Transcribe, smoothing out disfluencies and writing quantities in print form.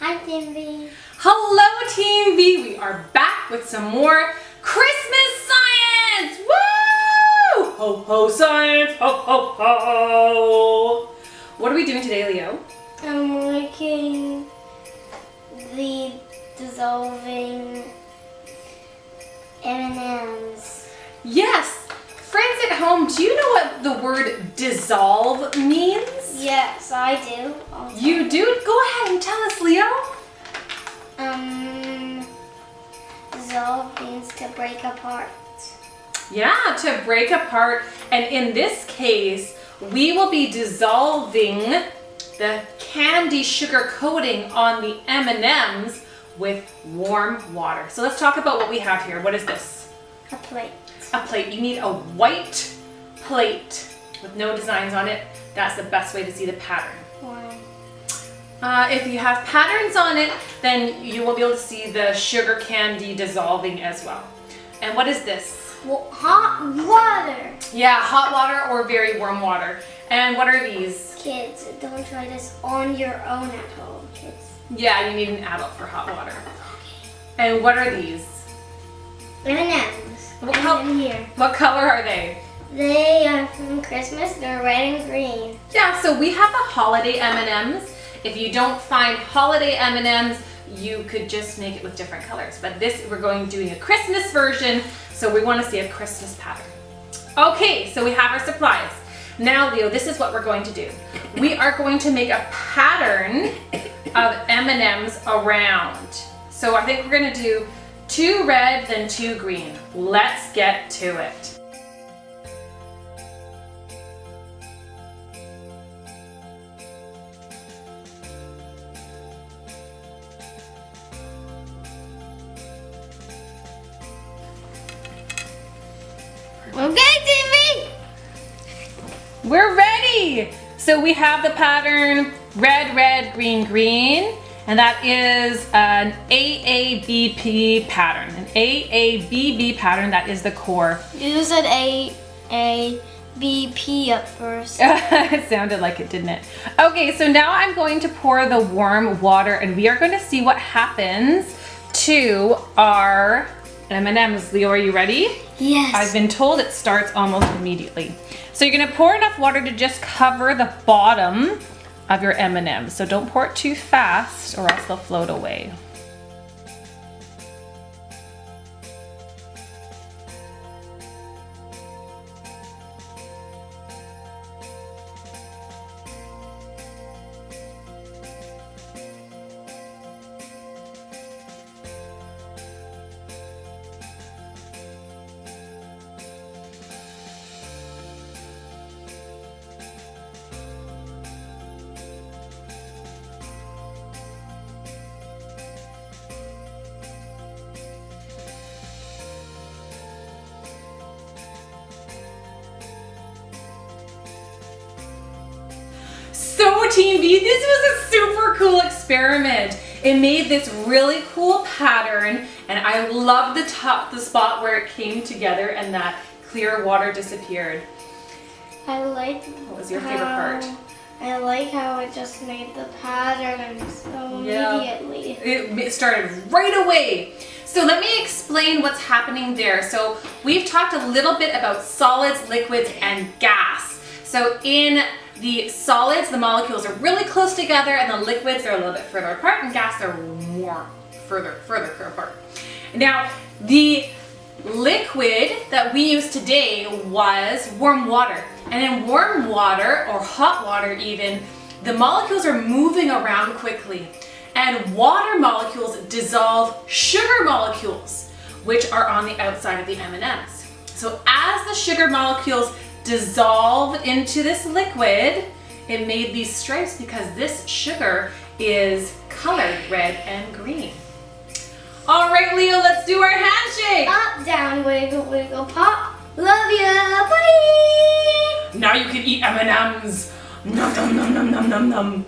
Hi, Team V. Hello, Team V. We are back with some more Christmas science. Woo! Ho, ho, science. Ho, ho, ho. What are we doing today, Leo? I'm making the dissolving M&Ms. Yes. Friends at home, do you know what the word dissolve means? Yes, I do. You do? Go ahead and tell us, Leo. Dissolve means to break apart. Yeah, to break apart. And in this case, we will be dissolving the candy sugar coating on the M&Ms with warm water. So let's talk about what we have here. What is this? A plate. A plate. You need a white plate with no designs on it. That's the best way to see the pattern. Why? If you have patterns on it, then you will be able to see the sugar candy dissolving as well. And what is this? Well, hot water. Yeah, hot water or very warm water. And what are these? Kids, don't try this on your own at home, kids. Yeah, you need an adult for hot water. And what are these? M&Ms. Here. What color are they? They are from Christmas. They're red and green. Yeah, so we have the holiday M&Ms. If you don't find holiday M&Ms, you could just make it with different colors. But this, we're doing a Christmas version, so we want to see a Christmas pattern. Okay, so we have our supplies. Now, Leo, this is what we're going to do. We are going to make a pattern of M&Ms around. So I think we're going to do 2 red, then 2 green. Let's get to it. Okay, TV. We're ready! So we have the pattern red, red, green, green, and that is an AABP pattern. An AABB pattern, that is the core. You said AABP at first. It sounded like it, didn't it? Okay, so now I'm going to pour the warm water and we are going to see what happens to our M&Ms. Leo, are you ready? Yes. I've been told it starts almost immediately. So you're gonna pour enough water to just cover the bottom of your M&Ms. So don't pour it too fast or else they'll float away. So Team V, this was a super cool experiment. It made this really cool pattern and I love the spot where it came together and that clear water disappeared. I like. What was your favorite part? I like how it just made the pattern so immediately. It started right away. So let me explain what's happening there. So we've talked a little bit about solids, liquids, and gas. So in the solids, the molecules are really close together and the liquids are a little bit further apart and gas are more further apart. Now, the liquid that we used today was warm water. And in warm water, or hot water even, the molecules are moving around quickly. And water molecules dissolve sugar molecules, which are on the outside of the M&Ms. So as the sugar molecules dissolve into this liquid, it made these stripes because this sugar is colored red and green. All right, Leo, let's do our handshake. Up, down, wiggle, wiggle, pop. Love ya, bye. Now you can eat M&Ms. Nom nom nom nom nom nom nom.